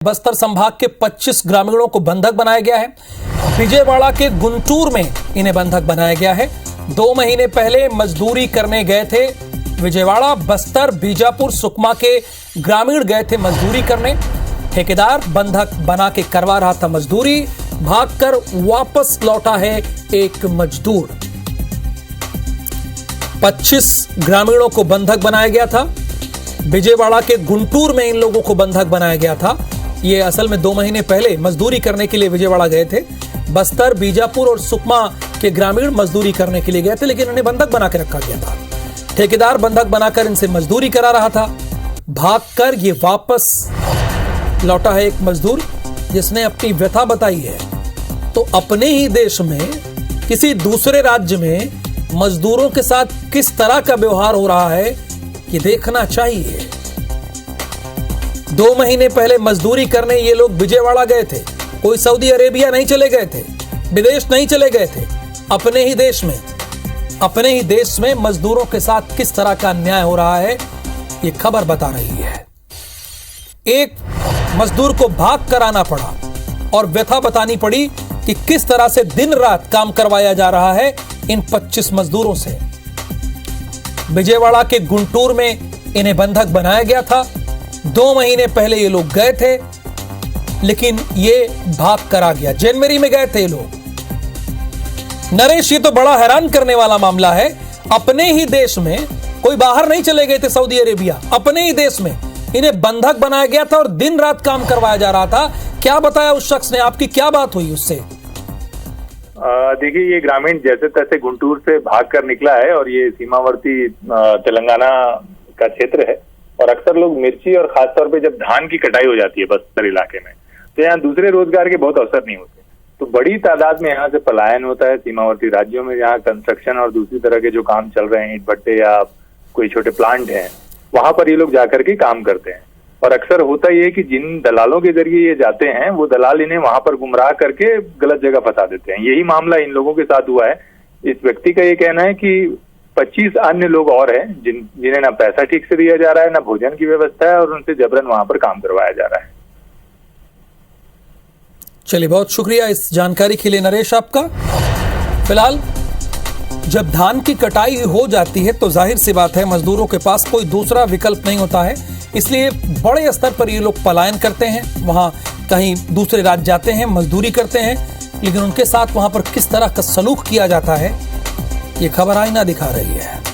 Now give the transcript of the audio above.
बस्तर संभाग के 25 ग्रामीणों को बंधक बनाया गया है। विजयवाड़ा के गुंटूर में इन्हें बंधक बनाया गया है। 2 महीने पहले मजदूरी करने गए थे। विजयवाड़ा, बस्तर, बीजापुर, सुकमा के ग्रामीण गए थे मजदूरी करने। ठेकेदार बंधक बना के करवा रहा था मजदूरी। भागकर वापस लौटा है एक मजदूर। 25 ग्रामीणों को बंधक बनाया गया था। विजयवाड़ा के गुंटूर में इन लोगों को बंधक बनाया गया था। ये असल में 2 महीने पहले मजदूरी करने के लिए विजयवाड़ा गए थे। बस्तर, बीजापुर और सुकमा के ग्रामीण मजदूरी करने के लिए गए थे, लेकिन इन्हें बंधक बना के रखा गया था। ठेकेदार बंधक बनाकर इनसे मजदूरी करा रहा था। भागकर ये वापस लौटा है एक मजदूर, जिसने अपनी व्यथा बताई है। तो अपने ही देश में किसी दूसरे राज्य में मजदूरों के साथ किस तरह का व्यवहार हो रहा है, ये देखना चाहिए। 2 महीने पहले मजदूरी करने ये लोग विजयवाड़ा गए थे। कोई सऊदी अरेबिया नहीं चले गए थे, विदेश नहीं चले गए थे। अपने ही देश में मजदूरों के साथ किस तरह का अन्याय हो रहा है, ये खबर बता रही है। एक मजदूर को भाग कर आना पड़ा और व्यथा बतानी पड़ी कि किस तरह से दिन रात काम करवाया जा रहा है इन 25 मजदूरों से। विजयवाड़ा के गुंटूर में इन्हें बंधक बनाया गया था। 2 महीने पहले ये लोग गए थे, लेकिन ये भाग कर आ गया। जनवरी में गए थे ये लोग। नरेश, ये तो बड़ा हैरान करने वाला मामला है। अपने ही देश में, कोई बाहर नहीं चले गए थे सऊदी अरेबिया, अपने ही देश में इन्हें बंधक बनाया गया था और दिन रात काम करवाया जा रहा था। क्या बताया उस शख्स ने? आपकी क्या बात हुई उससे? देखिए, ये ग्रामीण जैसे तैसे गुंटूर से भागकर निकला है और ये सीमावर्ती तेलंगाना का क्षेत्र है। और अक्सर लोग मिर्ची और खासतौर पे जब धान की कटाई हो जाती है बस्तर इलाके में, तो यहाँ दूसरे रोजगार के बहुत अवसर नहीं होते। तो बड़ी तादाद में यहाँ से पलायन होता है सीमावर्ती राज्यों में, जहाँ कंस्ट्रक्शन और दूसरी तरह के जो काम चल रहे हैं, ईंट भट्टे या कोई छोटे प्लांट हैं, वहां पर ये लोग जाकर के काम करते हैं। और अक्सर होता ये है कि जिन दलालों के जरिए ये जाते हैं, वो दलाल इन्हें वहां पर गुमराह करके गलत जगह फंसा देते हैं। यही मामला इन लोगों के साथ हुआ है। इस व्यक्ति का ये कहना है कि 25 अन्य लोग और हैं जिन्हें ना पैसा ठीक से दिया जा रहा है, ना भोजन की व्यवस्था है, और उनसे जबरन वहां पर काम करवाया जा रहा है। चलिए, बहुत शुक्रिया इस जानकारी के लिए नरेश आपका। फिलहाल जब धान की कटाई हो जाती है तो जाहिर सी बात है मजदूरों के पास कोई दूसरा विकल्प नहीं होता है, इसलिए बड़े स्तर पर ये लोग पलायन करते हैं, वहां कहीं दूसरे राज्य जाते हैं, मजदूरी करते हैं। लेकिन उनके साथ वहां पर किस तरह का सलूक किया जाता है, ये खबर आईना दिखा रही है।